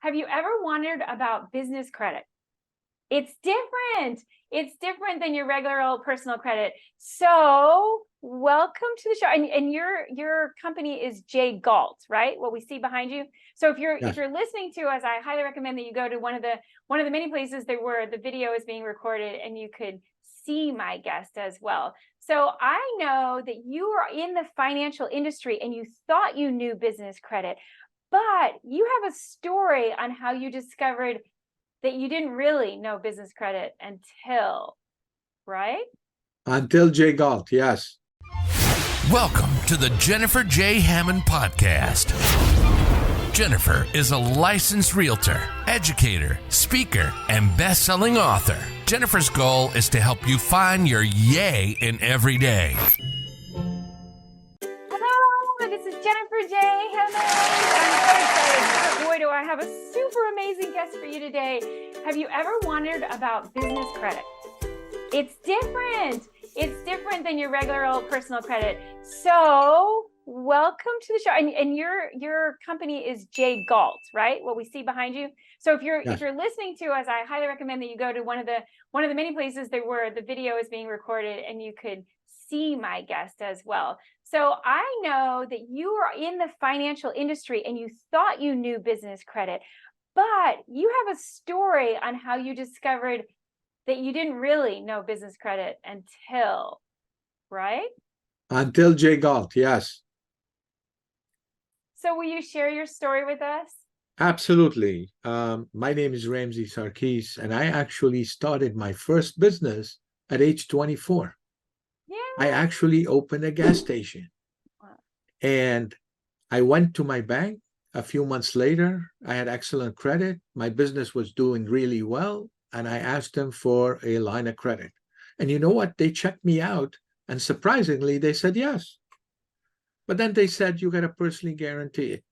Have you ever wondered about business credit? It's different. It's different than your regular old personal credit. So welcome to the show. And your company is Galt, right? What we see behind you. So if you're listening to us, I highly recommend that you go to one of the many places where the video is being recorded and you could see my guest as well. So I know that you are in the financial industry and you thought you knew business credit, but you have a story on how you discovered that you didn't really know business credit until, right? Until Galt, yes. Welcome to the Jennifer J. Hammond podcast. Jennifer is a licensed realtor, educator, speaker, and best-selling author. Jennifer's goal is to help you find your yay in every day. Hello, this is Jennifer J. Hammond. I'm so excited. Boy, do I have a super amazing guest for you today. Have you ever wondered about business credit? It's different. It's different than your regular old personal credit. So welcome to the show. And your company is Galt, right? What we see behind you. So if you're listening to us, I highly recommend that you go to one of the many places where the video is being recorded and you could see my guest as well. So I know that you are in the financial industry and you thought you knew business credit, but you have a story on how you discovered that you didn't really know business credit until, right? Until Galt, yes. So will you share your story with us? Absolutely. My name is Ramzi Sarkis, and I actually started my first business at age 24. Yeah. I actually opened a gas station. Wow. And I went to my bank a few months later. I had excellent credit. My business was doing really well. And I asked them for a line of credit. And you know what? They checked me out. And surprisingly, they said yes. But then they said, you got to personally guarantee it.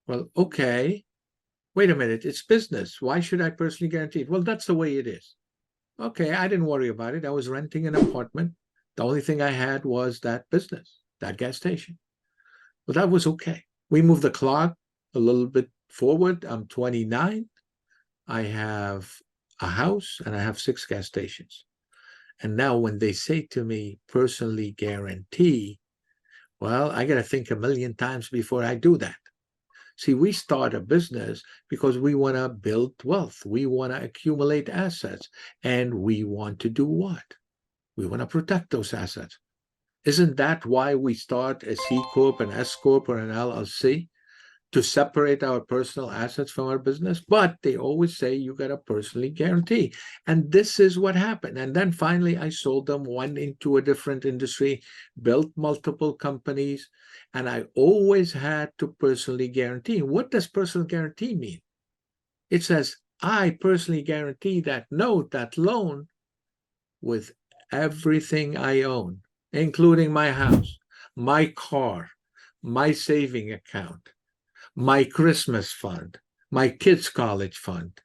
Well, okay. Wait a minute. It's business. Why should I personally guarantee it? Well, that's the way it is. Okay. I didn't worry about it. I was renting an apartment. The only thing I had was that business, that gas station. Well, that was okay. We moved the clock a little bit forward. I'm 29. I have a house and I have 6 gas stations. And now when they say to me, personally guarantee, well, I got to think a million times before I do that. See, we start a business because we want to build wealth. We want to accumulate assets. And we want to do what? We want to protect those assets. Isn't that why we start a C Corp, an S Corp, or an LLC? To separate our personal assets from our business? But they always say you got to personally guarantee. And this is what happened. And then finally, I sold them, went into a different industry, built multiple companies, and I always had to personally guarantee. What does personal guarantee mean? It says, I personally guarantee that note, that loan, with everything I own, including my house, my car, my saving account, my Christmas fund, my kids' college fund,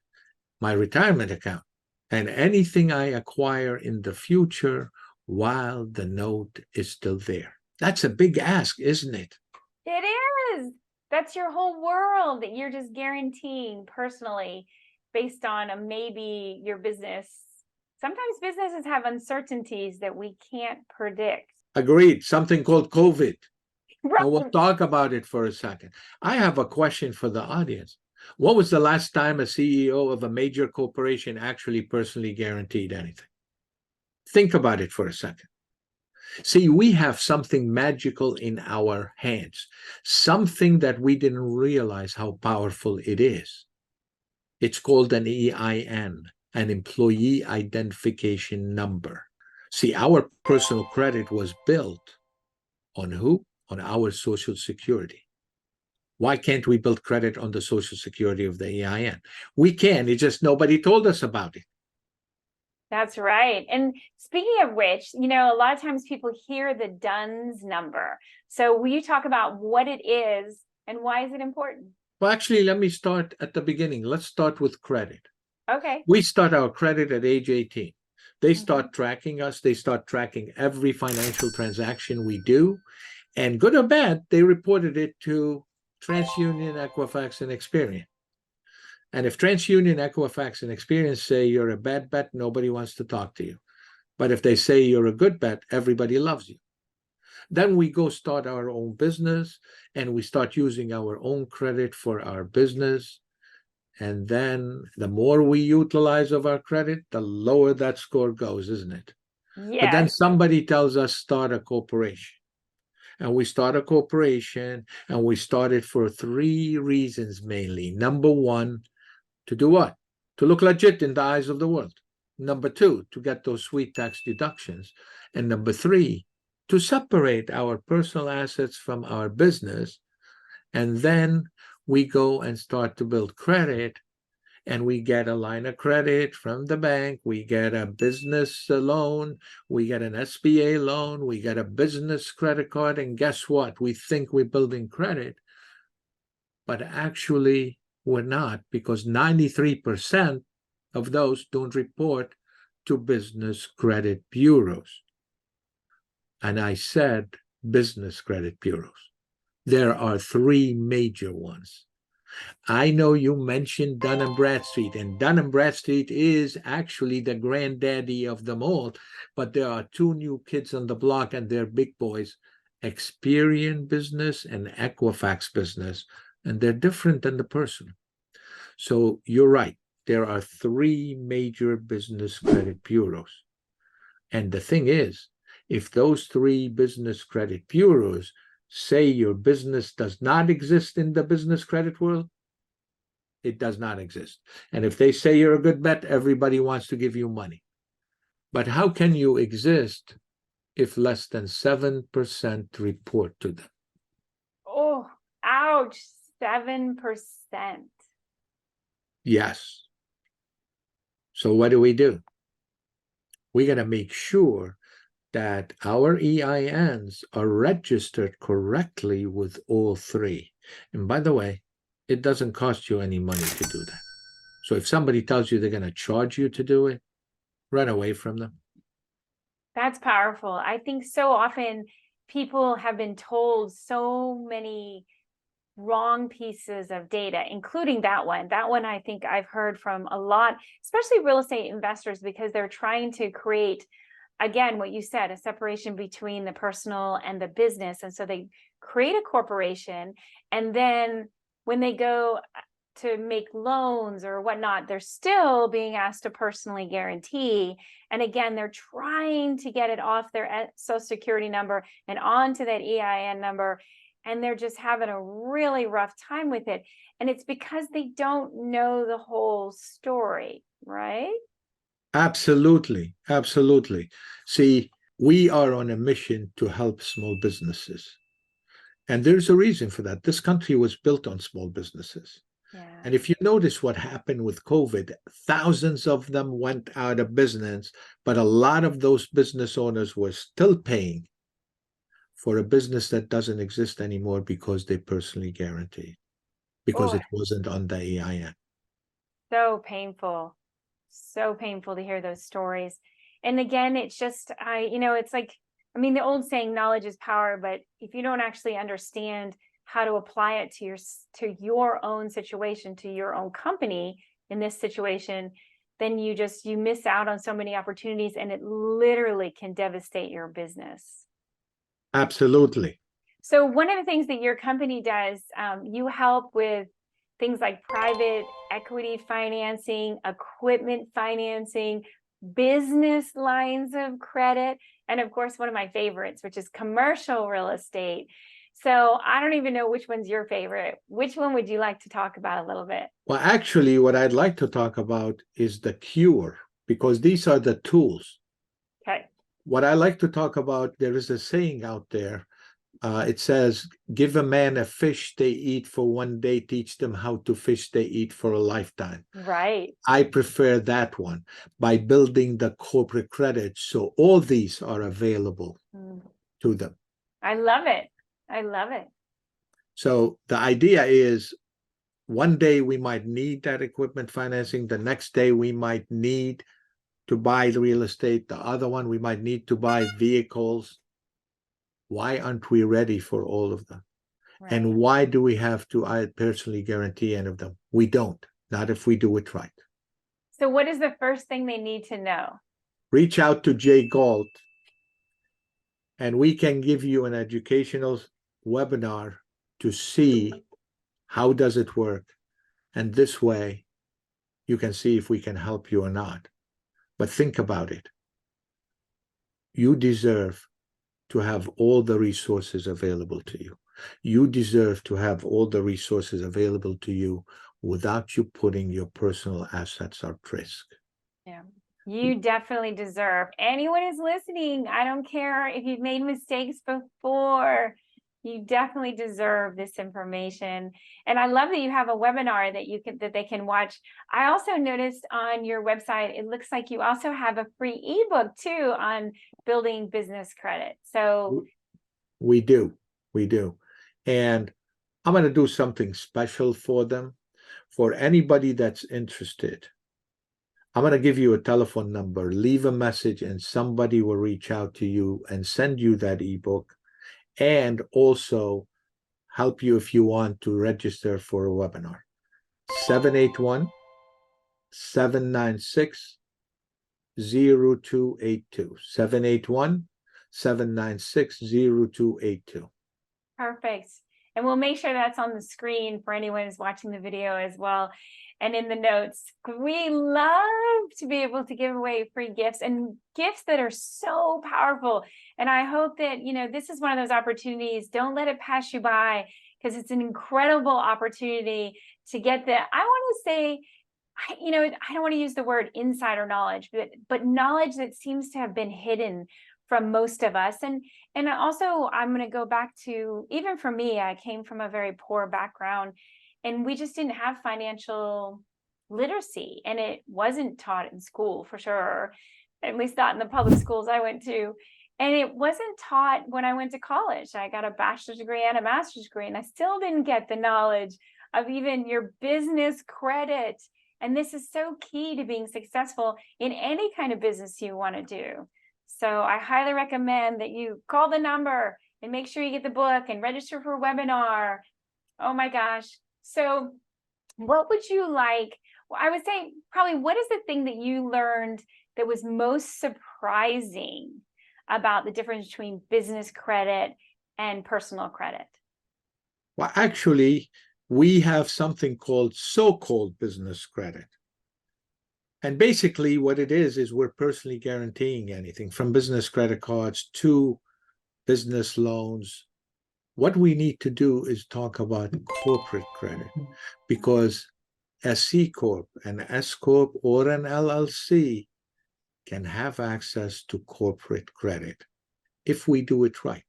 my retirement account, and anything I acquire in the future while the note is still there. That's a big ask, isn't it? It is. That's your whole world that you're just guaranteeing personally based on maybe your business. Sometimes businesses have uncertainties that we can't predict. Agreed. Something called COVID. Right. And we'll talk about it for a second. I have a question for the audience. What was the last time a CEO of a major corporation actually personally guaranteed anything? Think about it for a second. See, we have something magical in our hands, something that we didn't realize how powerful it is. It's called an EIN, an employee identification number. See, our personal credit was built on who? On our Social Security. Why can't we build credit on the Social Security of the EIN? We can, it's just nobody told us about it. That's right. And speaking of which, a lot of times people hear the DUNS number. So will you talk about what it is and why is it important? Well, actually, let me start at the beginning. Let's start with credit. Okay. We start our credit at age 18. They start tracking us. They start tracking every financial transaction we do. And good or bad, they reported it to TransUnion, Equifax, and Experian. And if TransUnion, Equifax, and Experian say you're a bad bet, nobody wants to talk to you. But if they say you're a good bet, everybody loves you. Then we go start our own business, and we start using our own credit for our business. And then the more we utilize of our credit, the lower that score goes, isn't it? But then Yes. somebody tells us start a corporation. And we start a corporation, and we start it for 3 reasons mainly. Number 1, to do what? To look legit in the eyes of the world. Number 2, to get those sweet tax deductions. And number 3, to separate our personal assets from our business. And then we go and start to build credit, and we get a line of credit from the bank. We get a business loan. We get an SBA loan. We get a business credit card. And guess what? We think we're building credit, but actually we're not, because 93% of those don't report to business credit bureaus. And I said business credit bureaus. There are 3 major ones. I know you mentioned Dun & Bradstreet, and Dun & Bradstreet is actually the granddaddy of them all, but there are 2 new kids on the block, and they're big boys, Experian Business and Equifax Business, and they're different than the personal. So you're right. There are 3 major business credit bureaus. And the thing is, if those 3 business credit bureaus say your business does not exist in the business credit world, it does not exist. And if they say you're a good bet, everybody wants to give you money. But how can you exist if less than 7% report to them? Oh, ouch. 7%. Yes. So what do? We're going to make sure that our EINs are registered correctly with all 3. And by the way, it doesn't cost you any money to do that. So if somebody tells you they're going to charge you to do it, run away from them. That's powerful. I think so often people have been told so many wrong pieces of data, including that one. That one I think I've heard from a lot, especially real estate investors, because they're trying to create, again, what you said, a separation between the personal and the business. And so they create a corporation, and then when they go to make loans or whatnot, they're still being asked to personally guarantee. And again, they're trying to get it off their Social Security number and onto that EIN number. And they're just having a really rough time with it. And it's because they don't know the whole story, right? Absolutely. Absolutely. See, we are on a mission to help small businesses. And there's a reason for that. This country was built on small businesses. Yeah. And if you notice what happened with COVID, thousands of them went out of business, but a lot of those business owners were still paying for a business that doesn't exist anymore because they personally guaranteed, because it wasn't on the EIN. So painful to hear those stories. And again, it's just, it's like, I mean, the old saying, knowledge is power, but if you don't actually understand how to apply it to your own situation, to your own company in this situation, then you miss out on so many opportunities, and it literally can devastate your business. Absolutely. So one of the things that your company does, you help with things like private equity financing, equipment financing, business lines of credit, and of course, one of my favorites, which is commercial real estate. So I don't even know which one's your favorite. Which one would you like to talk about a little bit? Well, actually, what I'd like to talk about is the cure, because these are the tools. Okay. What I like to talk about, there is a saying out there. It says, give a man a fish they eat for one day, teach them how to fish they eat for a lifetime. Right. I prefer that one, by building the corporate credit. So all these are available to them. I love it. I love it. So the idea is, one day we might need that equipment financing. The next day we might need to buy the real estate. The other one, we might need to buy vehicles. Why aren't we ready for all of them? Right. And why do we have to personally guarantee any of them? We don't. not if we do it right. So what is the first thing they need to know? Reach out to Jay Galt, and we can give you an educational webinar to see how does it work. And this way, you can see if we can help you or not. But think about it. You deserve to have all the resources available to you. You deserve to have all the resources available to you without you putting your personal assets at risk. Yeah, you definitely deserve. Anyone who's listening, I don't care if you've made mistakes before, you definitely deserve this information. And I love that you have a webinar that they can watch. I also noticed on your website, it looks like you also have a free ebook too on building business credit. So we do. And I'm going to do something special for them. For anybody that's interested, I'm going to give you a telephone number. Leave a message and somebody will reach out to you and send you that ebook, and also help you if you want to register for a webinar. 781-796-0282. 781-796-0282. perfect. And we'll make sure that's on the screen for anyone who's watching the video as well, and in the notes. We love to be able to give away free gifts, and gifts that are so powerful. And I hope that, this is one of those opportunities. Don't let it pass you by, because it's an incredible opportunity to get I want to say, I don't want to use the word insider knowledge, but knowledge that seems to have been hidden from most of us. And also, I'm going to go back to, even for me, I came from a very poor background, and we just didn't have financial literacy, and it wasn't taught in school for sure, at least not in the public schools I went to. And it wasn't taught when I went to college. I got a bachelor's degree and a master's degree, and I still didn't get the knowledge of even your business credit. And this is so key to being successful in any kind of business you want to do. So I highly recommend that you call the number and make sure you get the book and register for a webinar. Oh my gosh. So what would you like? Well, I would say probably, what is the thing that you learned that was most surprising about the difference between business credit and personal credit? Well, actually, we have something called so-called business credit. And basically what it is we're personally guaranteeing anything from business credit cards to business loans. What we need to do is talk about corporate credit, because a C Corp, an S Corp, or an LLC can have access to corporate credit if we do it right,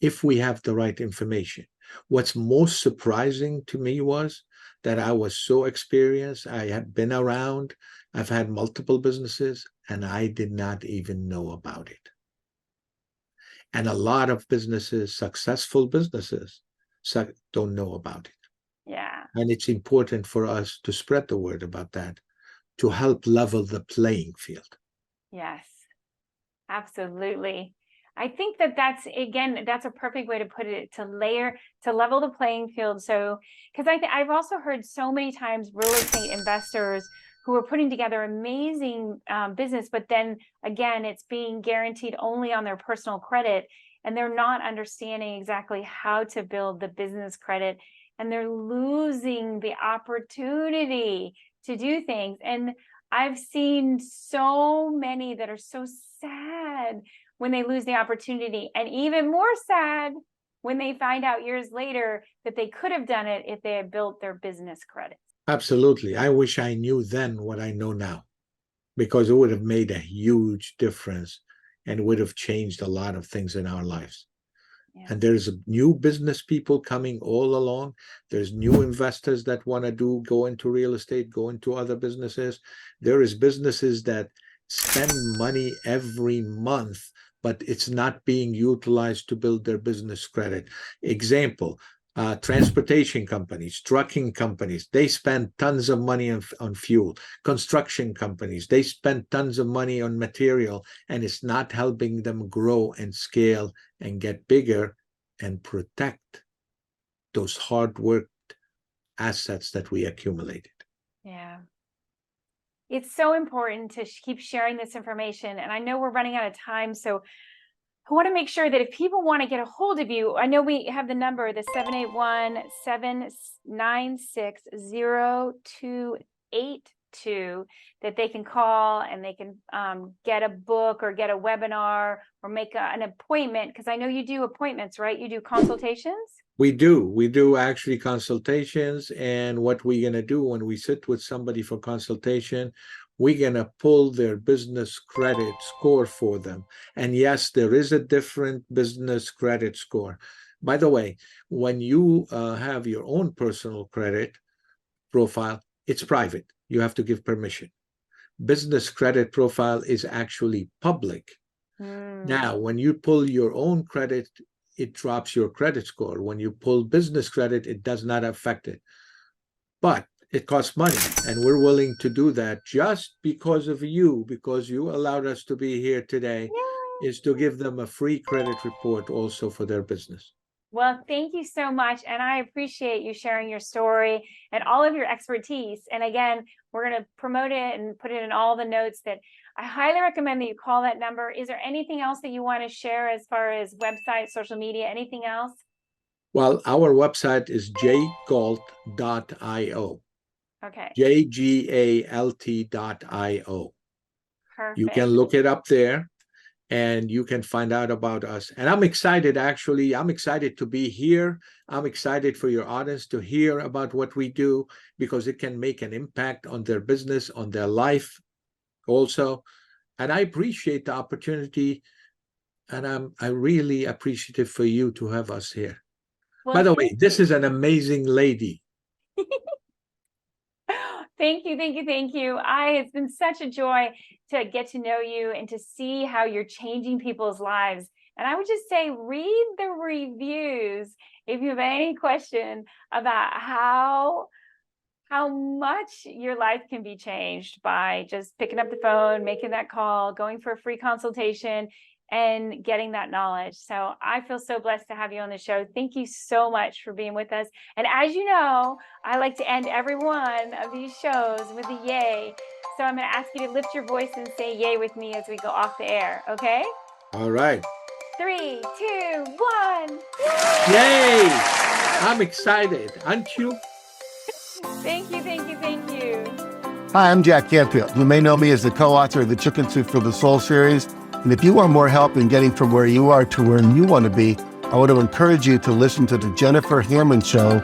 if we have the right information. What's most surprising to me was that I was so experienced. I had been around. I've had multiple businesses, and I did not even know about it. And a lot of businesses, successful businesses, don't know about it. Yeah. And it's important for us to spread the word about that, to help level the playing field. Yes, absolutely. I think that's a perfect way to put it, to level the playing field. So, because I've also heard so many times real estate investors who are putting together amazing business, but then again, it's being guaranteed only on their personal credit, and they're not understanding exactly how to build the business credit, and they're losing the opportunity to do things. And I've seen so many that are so sad when they lose the opportunity, and even more sad when they find out years later that they could have done it if they had built their business credit. Absolutely. I wish I knew then what I know now, because it would have made a huge difference and would have changed a lot of things in our lives. Yeah. And there's new business people coming all along. There's new investors that want to go into real estate, go into other businesses. There is businesses that spend money every month, but it's not being utilized to build their business credit. Example, transportation companies, trucking companies, they spend tons of money on fuel. Construction companies, they spend tons of money on material, and it's not helping them grow and scale and get bigger and protect those hard-worked assets that we accumulated. Yeah. It's so important to keep sharing this information. And I know we're running out of time. So I want to make sure that if people want to get a hold of you, I know we have the number, the 781-796-0282, that they can call and they can get a book or get a webinar or make an appointment. Because I know you do appointments, right? You do consultations? We do actually consultations. And what we're going to do when we sit with somebody for consultation, we're going to pull their business credit score for them. And yes, there is a different business credit score. By the way, when you have your own personal credit profile, it's private. You have to give permission. Business credit profile is actually public. Now, when you pull your own credit, it drops your credit score. When you pull business credit, it does not affect it. But it costs money, and we're willing to do that just because of you, because you allowed us to be here today. Yay! Is to give them a free credit report also for their business. Well, thank you so much. And I appreciate you sharing your story and all of your expertise. And again, we're going to promote it and put it in all the notes. That I highly recommend that you call that number. Is there anything else that you want to share as far as website, social media, anything else? Well, our website is jgalt.io. Okay. jgalt.io. Perfect. You can look it up there and you can find out about us. And I'm excited, actually. I'm excited to be here. I'm excited for your audience to hear about what we do, because it can make an impact on their business, on their life also. And I appreciate the opportunity. And I'm really appreciative for you to have us here. Well, by the way, this is an amazing lady. Thank you. It's been such a joy to get to know you and to see how you're changing people's lives. And I would just say, read the reviews if you have any question about how much your life can be changed by just picking up the phone, making that call, going for a free consultation, and getting that knowledge. So I feel so blessed to have you on the show. Thank you so much for being with us. And as you know, I like to end every one of these shows with a yay. So I'm going to ask you to lift your voice and say yay with me as we go off the air. Okay? All right. 3, 2, 1. Yay! I'm excited, aren't you? Thank you. Hi, I'm Jack Canfield. You may know me as the co-author of the Chicken Soup for the Soul series. And if you want more help in getting from where you are to where you want to be, I want to encourage you to listen to the Jennifer Hammond Show